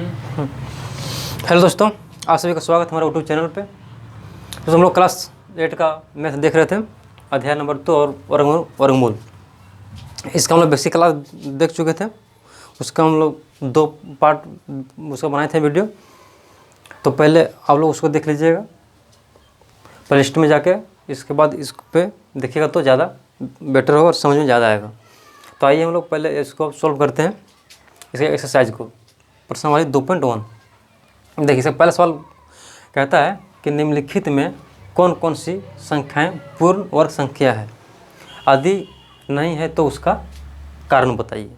Hello दोस्तों, आप सभी का स्वागत है हमारे यूट्यूब चैनल पे। तो हम लोग क्लास 8 का मैथ देख रहे थे, अध्याय नंबर 2 और वर्गमूल। इसका हम लोग बेसिक क्लास देख चुके थे। उसका हम लोग 2 पार्ट उसका बनाए थे वीडियो। तो पहले आप लोग उसको देख लीजिएगा प्लेलिस्ट में जाके, इसके बाद इस पे देखिएगा तो ज़्यादा बेटर होगा और समझ में ज़्यादा आएगा। तो आइए हम लोग पहले इसको सॉल्व करते हैं, इसके एक्सरसाइज को। प्रश्न वाली 2.1 देखिए, इसका पहला सवाल कहता है कि निम्नलिखित में कौन कौन सी संख्याएं पूर्ण वर्ग संख्या है, यदि नहीं है तो उसका कारण बताइए।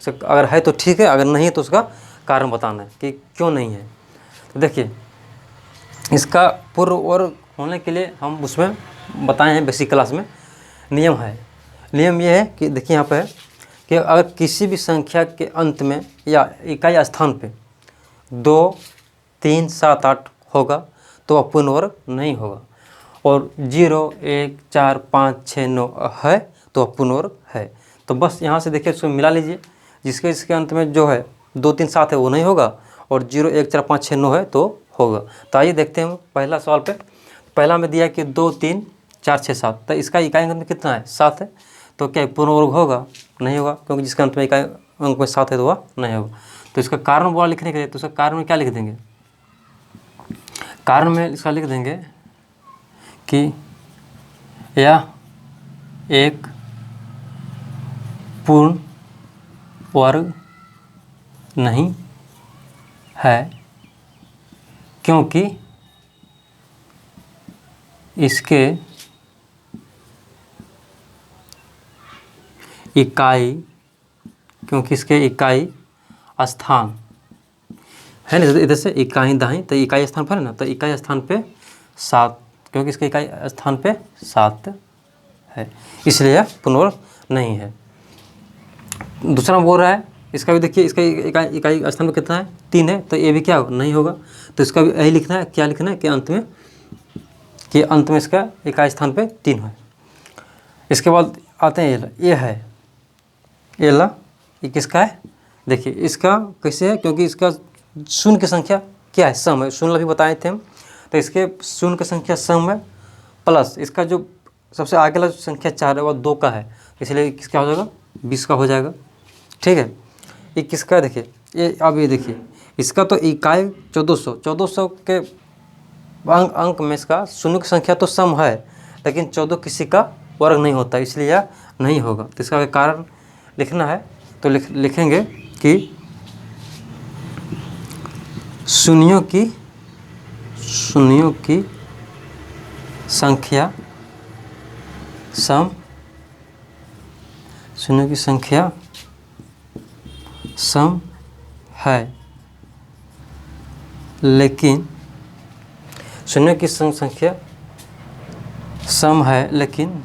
अगर है तो ठीक है, अगर नहीं है तो उसका कारण बताना है कि क्यों नहीं है। तो देखिए, इसका पूर्ण वर्ग होने के लिए हम उसमें बताए हैं बेसिक क्लास में नियम है। नियम ये है कि देखिए यहाँ पे है कि अगर किसी भी संख्या के अंत में या इकाई स्थान पे 2, 3, 7, 8 होगा तो वह पूर्ण वर्ग नहीं होगा, और 0, 1, 4, 5, 6, 9 है तो वह पूर्ण वर्ग है। तो बस यहाँ से देखिए, उसको मिला लीजिए। जिसके इसके अंत में जो है 2, 3, 7 है वो नहीं होगा, और 0, 1, 4, 5, 6, 9 है तो होगा। तो आइए देखते हैं पहला सवाल पे। पहला में दिया कि 2, 3, 4, 6, 7, तो इसका इकाई अंक में कितना है? 7 है। तो क्या पूर्ण वर्ग होगा? नहीं होगा, क्योंकि जिसके अंत में इकाई अंक में 7 है तो वह नहीं होगा। तो इसका कारण बोला लिखने के लिए, तो उसका कारण में क्या लिख देंगे? कारण में इसका लिख देंगे कि यह एक पूर्ण वर्ग नहीं है, क्योंकि इसके इकाई स्थान है ना, इधर से इकाई दाहीं, तो इकाई स्थान पर है ना, तो इकाई स्थान पे 7, क्योंकि इसके इकाई स्थान पे 7 है, इसलिए यह पूर्ण वर्ग नहीं है। दूसरा बोल रहा है, इसका भी देखिए, इसका इकाई स्थान पे कितना है? 3 है, तो ये भी क्या होगा? नहीं होगा। तो इसका भी यही लिखना है, क्या लिखना है कि अंत में इसका इकाई स्थान पे 3 है। इसके बाद आते हैं ये है ये किसका है? देखिए, इसका कैसे है, क्योंकि इसका शून्य की संख्या क्या है? सम है। शून्य भी बताए थे हम। तो इसके शून्य की संख्या सम है, प्लस इसका जो सबसे आगे वाला संख्या 4 है वह 2 का है, इसलिए किसका हो जाएगा? 20 का हो जाएगा। ठीक है। ये किसका है? देखिए ये, अब ये देखिए, इसका तो इकाई 1400 के अंक में इसका शून्य की संख्या तो सम है, लेकिन 14 किसी का वर्ग नहीं होता, इसलिए यह नहीं होगा। तो इसका कारण लिखना है, तो लिखेंगे कि शून्यों की संख्या सम, शून्यों की संख्या सम है, लेकिन शून्यों की संख्या सम है, लेकिन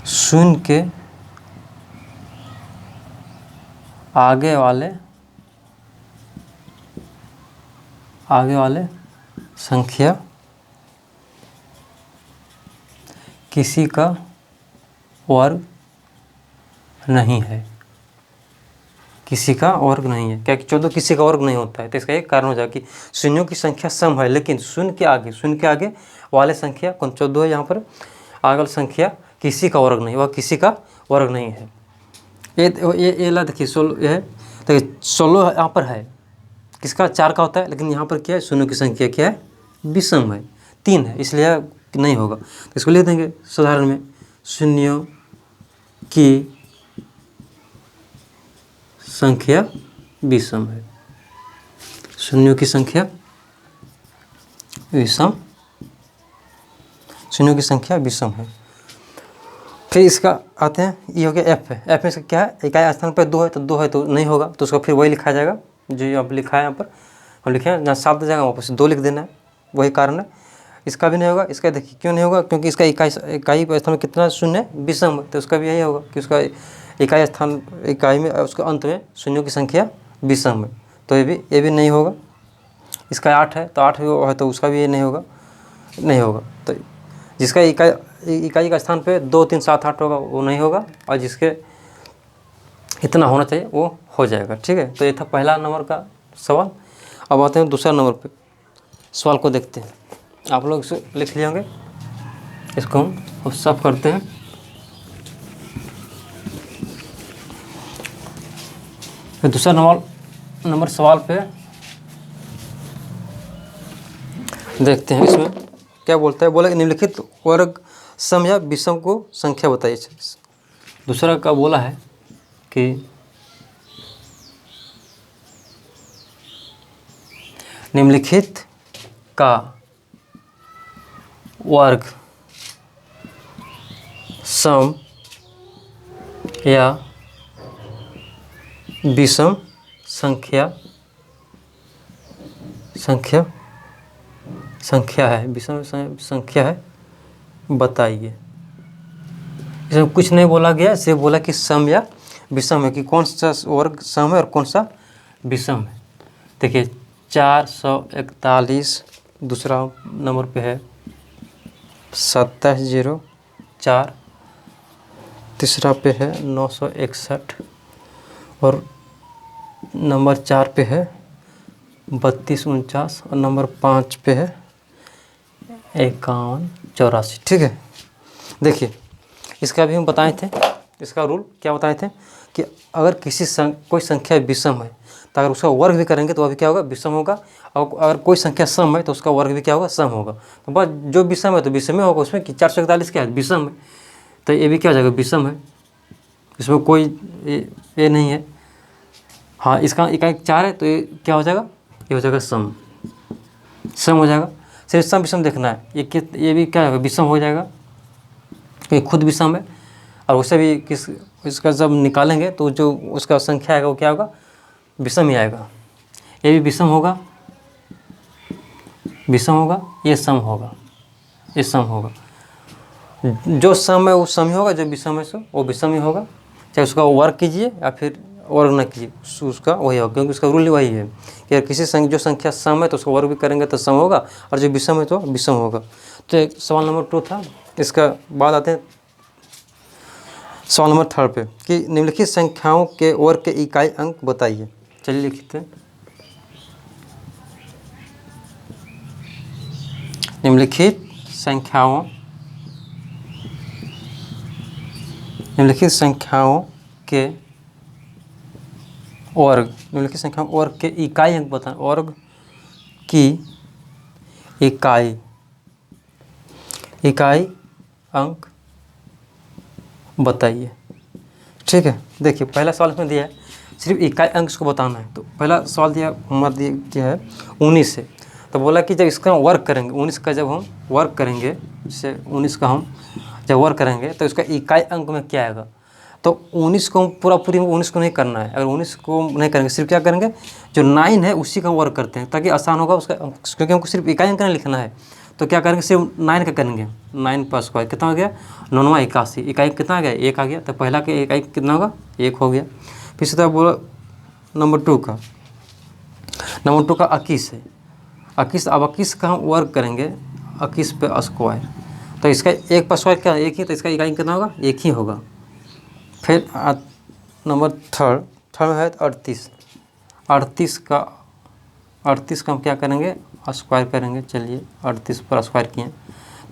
शून्य के आगे वाले संख्या किसी का वर्ग नहीं है, किसी का वर्ग नहीं है। क्या कि 14 किसी का वर्ग नहीं होता है, तो इसका एक कारण हो जाएगा कि शून्यों की संख्या सम है, लेकिन शून्य के आगे वाले संख्या कौन? 14 है यहाँ पर, आगे वाली संख्या किसी का वर्ग नहीं, वह किसी का वर्ग नहीं है। ये ला देखिए, 16 ये है, तो 16 यहाँ पर है, किसका? 4 का होता है, लेकिन यहाँ पर क्या है? शून्यों की संख्या क्या है? विषम है, 3 है, इसलिए नहीं होगा। तो इसको लिख देंगे साधारण में, शून्यों की संख्या विषम है, शून्यों की संख्या विषम, शून्यों की संख्या विषम है। फिर इसका आते हैं, ये हो गया एफ है। एफ में इसका क्या है? इकाई स्थान पर 2 है, तो 2 है तो नहीं होगा, तो उसका फिर वही लिखा जाएगा जो यहाँ पर लिखा है। यहाँ पर हम लिखे हैं, जहाँ 7 दे जाएगा वापस 2 लिख देना है, वही कारण है। इसका भी नहीं होगा। इसका देखिए क्यों नहीं होगा? क्योंकि इसका इकाई स्थान में कितना शून्य है? विषम, तो उसका भी यही होगा कि उसका इकाई में उसके अंत में शून्यों की संख्या विषम है, तो ये भी नहीं होगा। इसका 8 है, तो 8 है तो उसका भी ये नहीं होगा। तो जिसका इकाई का स्थान पे 2, 3, 7, 8 होगा वो नहीं होगा, और जिसके इतना होना चाहिए वो हो जाएगा। ठीक है, तो ये था पहला नंबर का सवाल। अब आते हैं दूसरा नंबर पे, सवाल को देखते हैं। आप लोग इसे लिख लिए होंगे, इसको हम साफ करते हैं। फिर दूसरा नंबर सवाल पे देखते हैं, इसमें क्या बोलता है। बोला कि निम्नलिखित वर्ग सम या विषम को संख्या बताइए। दूसरा का बोला है कि निम्नलिखित का वर्ग सम या विषम संख्या है, विषम संख्या है बताइए। इसमें कुछ नहीं बोला गया, सिर्फ बोला कि सम या विषम है, कि कौन सा वर्ग सम है और कौन सा विषम है। देखिए 441 दूसरा नंबर पे है, 2704 तीसरा पे है, 961 और नंबर 4 पे है 3249 और नंबर 5 पे है 5184। ठीक है, देखिए इसका भी हम बताए थे, इसका रूल क्या बताए थे कि अगर कोई संख्या विषम है तो अगर उसका वर्ग भी करेंगे तो अभी क्या होगा, विषम होगा। और अगर कोई संख्या सम है तो उसका वर्ग भी क्या होगा, सम होगा। तो बस जो विषम है तो विषम ही होगा उसमें, कि 441 क्या है, विषम है, तो ये भी क्या हो जाएगा, विषम है, इसमें कोई ये नहीं है। हाँ, इसका इकाई 4 है तो ये क्या हो जाएगा, ये हो जाएगा सम हो जाएगा। सिर्फ सम विषम देखना है, ये भी क्या होगा, विषम हो जाएगा, ये खुद विषम है। और उसे भी इसका जब निकालेंगे तो जो उसका संख्या आएगा वो क्या होगा, विषम ही आएगा। ये भी विषम होगा, ये सम होगा, ये सम होगा। जो सम है वो सम ही होगा, जो विषम है सो वो विषम ही होगा। चाहे उसका वर्ग कीजिए या फिर वर्ग न कीजिए, उसका वही होगा, क्योंकि उसका रूल वही है कि अगर जो संख्या सम है तो उसका वर्ग भी करेंगे तो सम होगा, और जो विषम है तो विषम होगा। तो एक सवाल नंबर 2 था। इसका बाद आते हैं सवाल नंबर 3 पे, कि निम्नलिखित संख्याओं के वर्ग के इकाई अंक बताइए। चलिए लिखते हैं, निम्नलिखित संख्याओं के वर्ग के इकाई अंक बताएं। वर्ग की इकाई अंक बताइए। ठीक है, देखिए पहला सवाल इसमें दिया है, सिर्फ इकाई अंक को बताना है। तो पहला सवाल दिया है 19 से। तो बोला कि जब इसका वर्ग करेंगे, 19 का जब हम वर्ग करेंगे, जैसे 19 का हम जब वर्ग करेंगे तो इसका इकाई अंक में क्या आएगा। तो 19 को पूरी 19 को नहीं करना है। अगर 19 को नहीं करेंगे, सिर्फ क्या करेंगे, जो 9 है उसी का वर्ग करते हैं, ताकि आसान होगा उसका, क्योंकि हमको सिर्फ इकाई अंक नहीं लिखना है। तो क्या करेंगे, सिर्फ 9 का करेंगे, 9 पर स्क्वायर कितना हो गया, 9 81, इकाई कितना आ गया, 1 आ गया। तो पहला के इकाई कितना होगा, 1 हो गया। फिर से बोला नंबर 2 का 21 है, 21। अब 21 का हम वर्ग करेंगे 21 पे स्क्वायर, तो इसका 1 पर स्क्वायर क्या, 1 ही, तो इसका इकाई कितना होगा, 1 ही होगा। फिर नंबर 3 में है 38 का हम क्या करेंगे, स्क्वायर करेंगे। चलिए 38 पर स्क्वायर किए,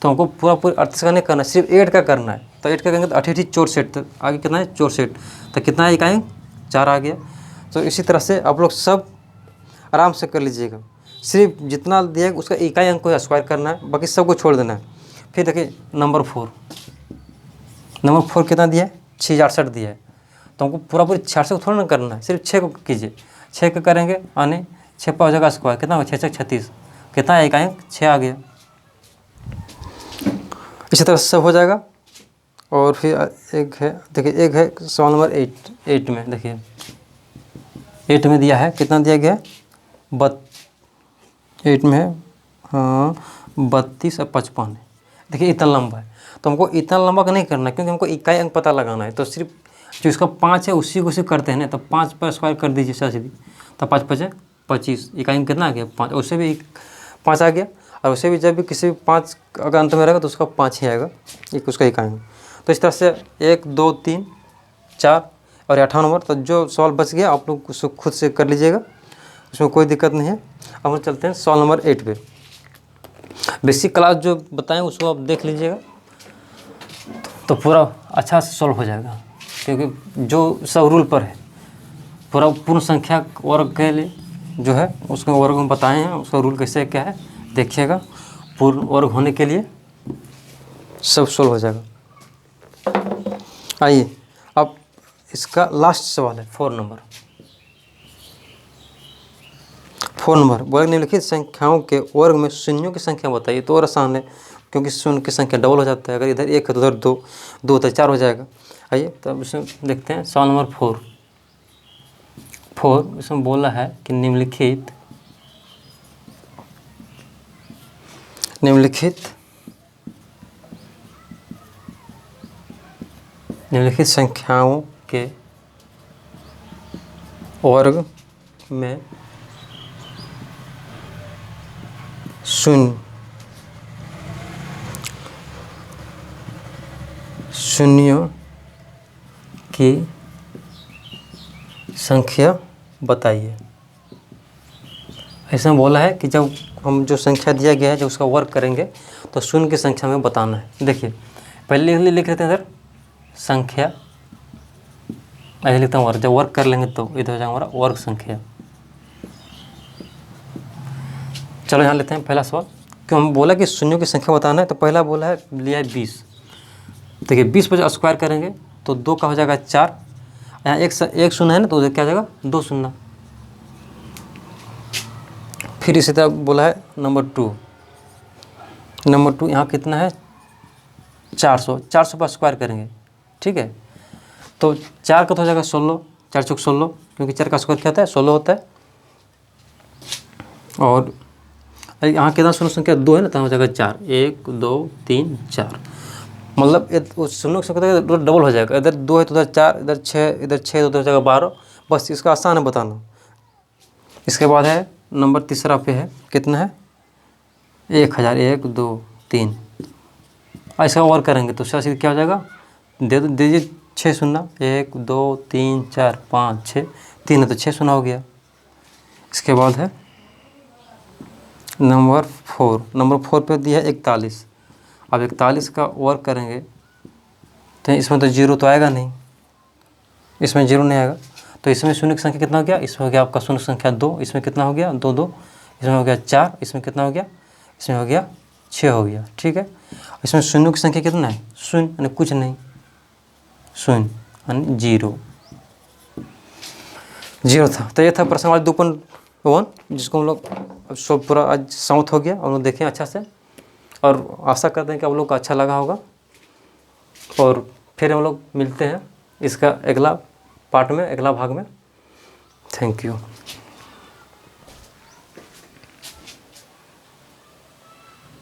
तो हमको पूरा 38 का नहीं करना, सिर्फ 8 का करना है। तो 8 का करेंगे तो 88 64, तो आगे कितना है 64, तो कितना है इकाई 4 आ गया। तो इसी तरह से आप लोग सब आराम से कर लीजिएगा, सिर्फ जितना दिया उसका इकाई अंक को स्क्वायर करना है, बाकी सबको छोड़ देना है। फिर देखिए नंबर 4 कितना दिया है, 668 दिया है। तो हमको पूरा 66 को थोड़ा ना करना है, सिर्फ 6 को कीजिए। 6 का करेंगे आने 6 पर हो जाएगा स्क्वायर, कितना होगा 6 36, कितना है इकाई 6 आ गया। इसी तरह से सब हो जाएगा। और फिर एक है, देखिए एक है सवाल नंबर 8 में, देखिए 8 में दिया है, कितना दिया गया है, 8 में है, हाँ 32 और 55 है। देखिए इतना लंबा है, तो हमको इतना लंबा का नहीं करना, क्योंकि हमको इकाई अंक पता लगाना है। तो सिर्फ जो इसका 5 है उसी को सिर्फ करते हैं ना, तो 5 पर स्क्वायर कर दीजिए सीधी, तो 5 5 25, इकाई अंक कितना आ गया 5, उससे भी 5 आ गया। और उसे भी जब भी किसी 5 अगर अंत में रहेगा तो उसका 5 ही आएगा, एक उसका इकाई अंक। तो इस तरह से 1 2 3 4 और 58 नंबर। तो जो सवाल बच गया आप लोग उसको खुद से कर लीजिएगा, उसमें कोई दिक्कत नहीं है। अब हम चलते हैं सवाल नंबर 8 पे। बेसिक क्लास जो बताएं उसको आप देख लीजिएगा तो पूरा अच्छा से सॉल्व हो जाएगा, क्योंकि जो सब रूल पर है पूरा पूर्ण संख्या वर्ग के लिए जो है उसको वर्ग हम बताए हैं, उसका रूल कैसे क्या है देखिएगा। पूर्ण वर्ग होने के लिए सब सॉल्व हो जाएगा। आइए अब इसका लास्ट सवाल है 4 नंबर। 4 नंबर, वर्ग निम्नलिखित संख्याओं के वर्ग में शून्यों की संख्या बताइए। तो और आसान है, क्योंकि शून्य की संख्या डबल हो जाता है, अगर इधर 1 है तो उधर 2, 2 तो 4 हो जाएगा। आइए तो अब इसमें देखते हैं सवाल नंबर 4। इसमें बोला है कि निम्नलिखित संख्याओं के वर्ग में शून्यों की संख्या बताइए। ऐसा बोला है कि जब हम जो संख्या दिया गया है जब उसका वर्ग करेंगे तो शून्य की संख्या में बताना है। देखिए पहले लिख लेते हैं इधर संख्या, ऐसे लिखता हूँ वर्ग। जब वर्ग कर लेंगे तो इधर हो जाएगा हमारा वर्ग संख्या। चलो यहाँ लेते हैं पहला सवाल। क्यों हम बोला कि शून्यों की संख्या बताना है, तो पहला बोला है लिया है 20। देखिए 20 पर स्क्वायर करेंगे तो 2 का हो जाएगा 4, यहाँ एक शून्य है ना तो उधर क्या हो जाएगा 2 शून्य। फिर इसी तरह बोला है नंबर 2 यहाँ कितना है 400 पर स्क्वायर करेंगे, ठीक है। तो 4 का तो हो जाएगा 16, 4 चौक 16, क्योंकि 4 का स्क्वायर क्या होता है 16 होता है। और यहाँ कितना शून्य संख्या 2 है ना, तो हो जाएगा 4, 1 2 3 4, मतलब शून्य संख्या डबल हो जाएगा। इधर 2 है तो उधर 4, इधर 6, इधर 6 तो उधर हो जाएगा 12। बस इसका आसान है बताना। इसके बाद है नंबर तीसरा पे है कितना है 1000, 1 2 3। ऐसा वर्क करेंगे तो सीधा क्या हो जाएगा, दे दीजिए 6 शून्य, 1 2 3 4 5 6, 3 है तो 6 शून्य हो गया। इसके बाद है नंबर 4 पे दिया है 41। अब 41 का वर्क करेंगे तो इसमें तो जीरो तो आएगा नहीं, इसमें जीरो नहीं आएगा। तो इसमें शून्य की संख्या कितना हो गया, इसमें हो गया आपका शून्य संख्या 2, इसमें कितना हो गया 2 2, इसमें हो गया 4, इसमें कितना हो गया, इसमें हो गया 6 हो गया, ठीक है। इसमें शून्य की संख्या कितना है शून्य, यानी कुछ नहीं, शून्य यानी जीरो था। तो ये था प्रश्न वाला 2.1, जिसको हम लोग सब पूरा आज समाप्त हो गया और लोग देखें अच्छा से, और आशा करते हैं कि आप लोग को अच्छा लगा होगा। और फिर हम लोग मिलते हैं इसका अगला पार्ट में, अगला भाग में। Thank you.